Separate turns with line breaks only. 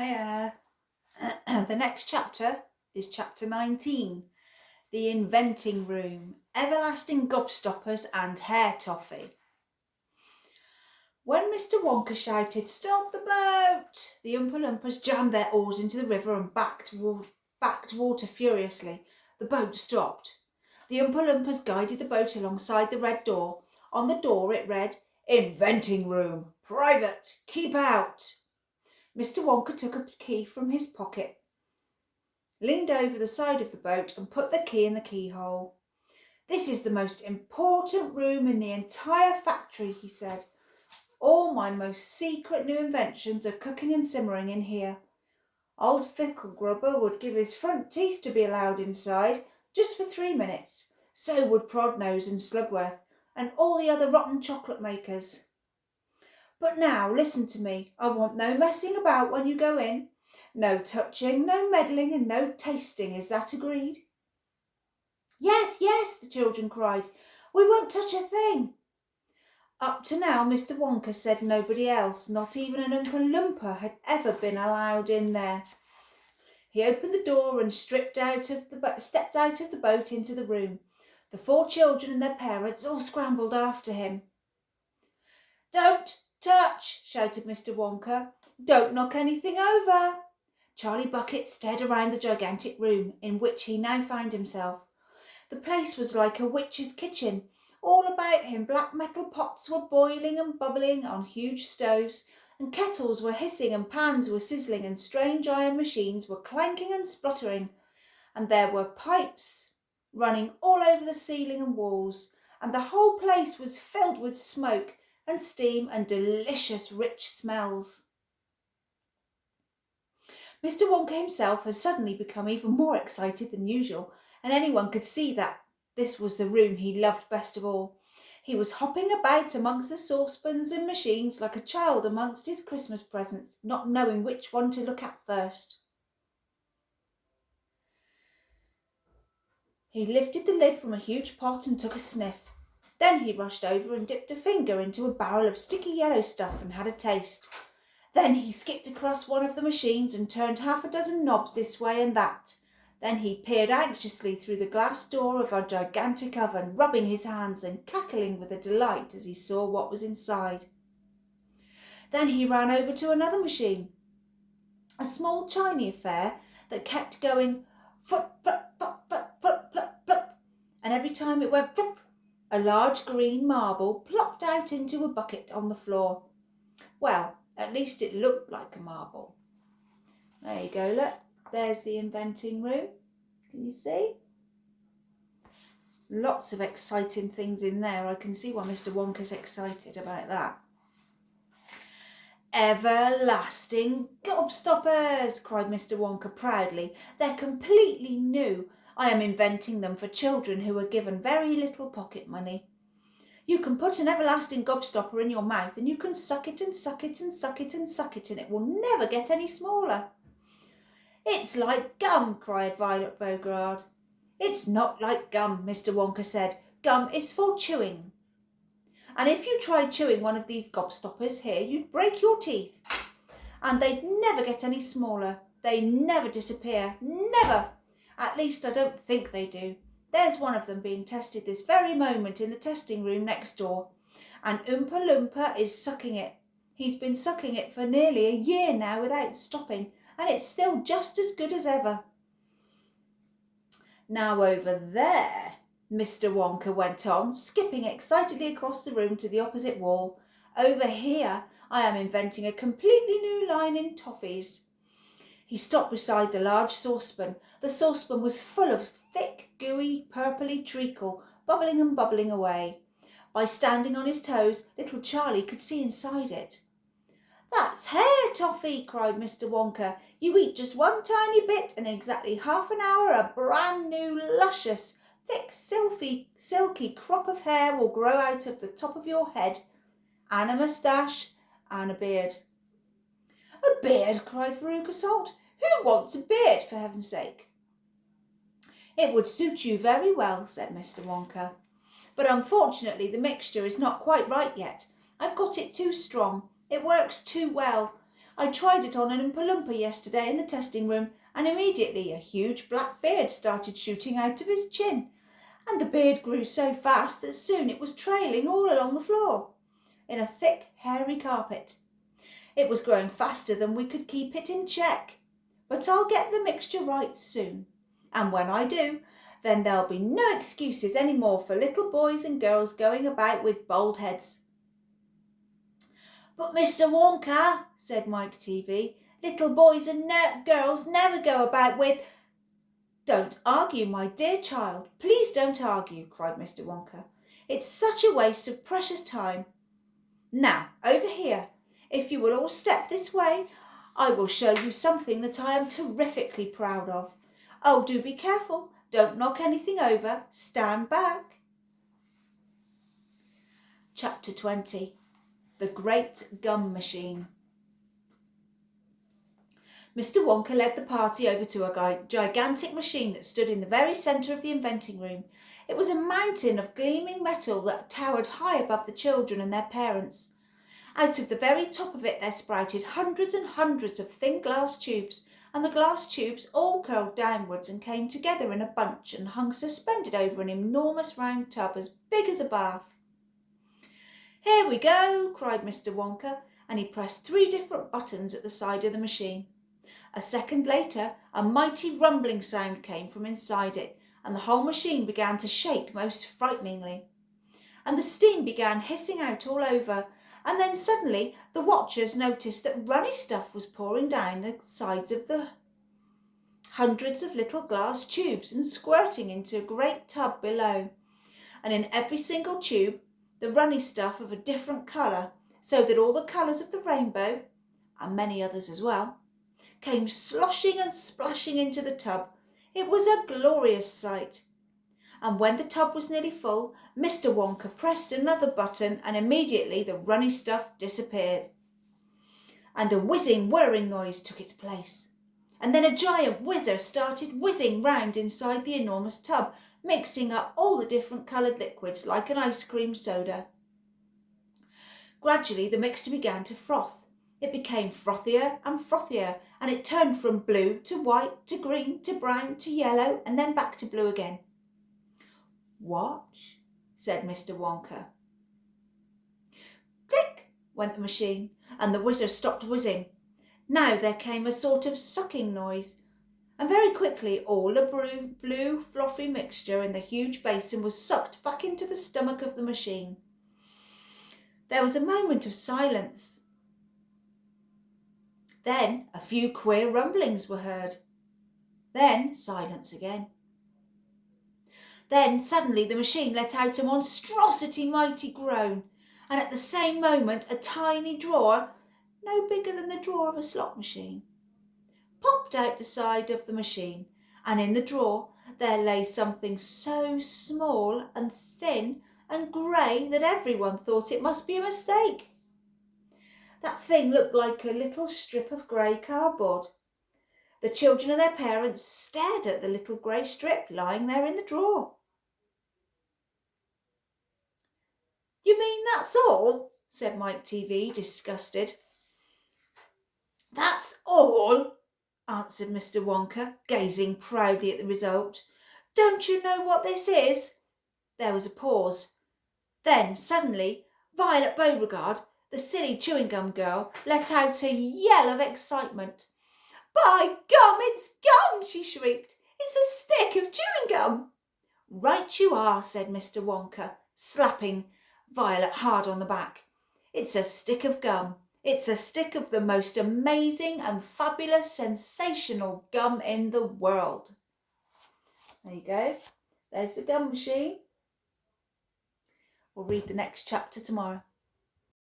Hiya. The next chapter is chapter 19, The Inventing Room, Everlasting Gobstoppers and Hair Toffee. When Mr. Wonka shouted, "Stop the boat!" the Oompa Loompas jammed their oars into the river and backed water furiously. The boat stopped. The Oompa Loompas guided the boat alongside the red door. On the door it read, "Inventing Room, Private, Keep Out." Mr. Wonka took a key from his pocket, leaned over the side of the boat and put the key in the keyhole. "This is the most important room in the entire factory," he said. "All my most secret new inventions are cooking and simmering in here. Old Ficklegrubber would give his front teeth to be allowed inside, just for 3 minutes. So would Prodnose and Slugworth, and all the other rotten chocolate makers. But now listen to me. I want no messing about when you go in. No touching, no meddling, and no tasting. Is that agreed?" "Yes, yes," the children cried. "We won't touch a thing." Up to now, Mr. Wonka said nobody else, not even an Oompa Loompa, had ever been allowed in there. He opened the door and stepped out of the boat into the room. The 4 children and their parents all scrambled after him. "Don't touch!" shouted Mr. Wonka. "Don't knock anything over." Charlie Bucket stared around the gigantic room in which he now found himself. The place was like a witch's kitchen. All about him black metal pots were boiling and bubbling on huge stoves, and kettles were hissing and pans were sizzling and strange iron machines were clanking and spluttering, and there were pipes running all over the ceiling and walls, and the whole place was filled with smoke and steam and delicious rich smells. Mr. Wonka himself had suddenly become even more excited than usual, and anyone could see that this was the room he loved best of all. He was hopping about amongst the saucepans and machines like a child amongst his Christmas presents, not knowing which one to look at first. He lifted the lid from a huge pot and took a sniff. Then he rushed over and dipped a finger into a barrel of sticky yellow stuff and had a taste. Then he skipped across one of the machines and turned 6 knobs this way and that. Then he peered anxiously through the glass door of a gigantic oven, rubbing his hands and cackling with delight as he saw what was inside. Then he ran over to another machine, a small tiny affair that kept going flop, flop, flop, flop, flop, flop, flop, and every time it went flop, a large green marble plopped out into a bucket on the floor. Well, at least it looked like a marble. There you go, look. There's the inventing room. Can you see? Lots of exciting things in there. I can see why Mr. Wonka's excited about that. "Everlasting Gobstoppers!" cried Mr. Wonka proudly. "They're completely new. I am inventing them for children who are given very little pocket money. You can put an everlasting gobstopper in your mouth and you can suck it and suck it and suck it and suck it, and it will never get any smaller." "It's like gum," cried Violet Beauregard. "It's not like gum," Mr. Wonka said. "Gum is for chewing. And if you tried chewing one of these gobstoppers here, you'd break your teeth. And they'd never get any smaller. They never disappear. Never. At least I don't think they do. There's one of them being tested this very moment in the testing room next door. And Oompa Loompa is sucking it. He's been sucking it for nearly a year now without stopping, and it's still just as good as ever. Now over there," Mr. Wonka went on, skipping excitedly across the room to the opposite wall, "over here I am inventing a completely new line in toffees." He stopped beside the large saucepan. The saucepan was full of thick, gooey, purpley treacle, bubbling and bubbling away. By standing on his toes, little Charlie could see inside it. "That's hair toffee!" cried Mr. Wonka. "You eat just one tiny bit, and in exactly half an hour a brand new, luscious, thick, silky crop of hair will grow out of the top of your head, and a moustache, and a beard." "A beard!" cried Veruca Salt. "Who wants a beard, for heaven's sake?" "It would suit you very well," said Mr. Wonka. "But unfortunately the mixture is not quite right yet. I've got it too strong. It works too well. I tried it on an Oompa Loompa yesterday in the testing room, and immediately a huge black beard started shooting out of his chin, and the beard grew so fast that soon it was trailing all along the floor in a thick, hairy carpet. It was growing faster than we could keep it in check, but I'll get the mixture right soon, and when I do, then there'll be no excuses any more for little boys and girls going about with bald heads. But Mr. Wonka, said Mike TV, little boys and girls never go about with... Don't argue, my dear child. Please don't argue, cried Mr. Wonka. It's such a waste of precious time. Now, over here. If you will all step this way, I will show you something that I am terrifically proud of. Oh, do be careful. Don't knock anything over. Stand back. Chapter 20. The Great Gum Machine. Mr. Wonka led the party over to a gigantic machine that stood in the very centre of the inventing room. It was a mountain of gleaming metal that towered high above the children and their parents. Out of the very top of it there sprouted hundreds and hundreds of thin glass tubes, and the glass tubes all curled downwards and came together in a bunch and hung suspended over an enormous round tub as big as a bath. Here we go, cried Mr. Wonka, and he pressed 3 different buttons at the side of the machine. A second later, a mighty rumbling sound came from inside it, and the whole machine began to shake most frighteningly. And the steam began hissing out all over, and then suddenly the watchers noticed that runny stuff was pouring down the sides of the hundreds of little glass tubes and squirting into a great tub below. And in every single tube, the runny stuff of a different colour, so that all the colours of the rainbow, and many others as well, came sloshing and splashing into the tub. It was a glorious sight. And when the tub was nearly full, Mr. Wonka pressed another button and immediately the runny stuff disappeared. And a whizzing, whirring noise took its place. And then a giant whizzer started whizzing round inside the enormous tub, mixing up all the different coloured liquids like an ice cream soda. Gradually the mixture began to froth. It became frothier and frothier, and it turned from blue to white to green to brown to yellow and then back to blue again. Watch, said Mr. Wonka. Click went the machine, and the whizzer stopped whizzing. Now there came a sort of sucking noise, and very quickly all the blue fluffy mixture in the huge basin was sucked back into the stomach of the machine. There was a moment of silence. Then a few queer rumblings were heard. Then silence again. Then suddenly the machine let out a monstrosity mighty groan, and at the same moment a tiny drawer, no bigger than the drawer of a slot machine, popped out the side of the machine, and in the drawer there lay something so small and thin and grey that everyone thought it must be a mistake. That thing looked like a little strip of grey cardboard. The children and their parents stared at the little grey strip lying there in the drawer. You mean that's all? Said Mike TV, disgusted. That's all, answered Mr. Wonka, gazing proudly at the result. Don't you know what this is? There was a pause. Then, suddenly, Violet Beauregard, the silly chewing gum girl, let out a yell of excitement. By gum, it's gum, she shrieked. It's a stick of chewing gum. Right you are, said Mr. Wonka, slapping Violet hard on the back. It's a stick of gum. It's a stick of the most amazing and fabulous, sensational gum in the world. There you go. There's the gum machine. We'll read the next chapter tomorrow.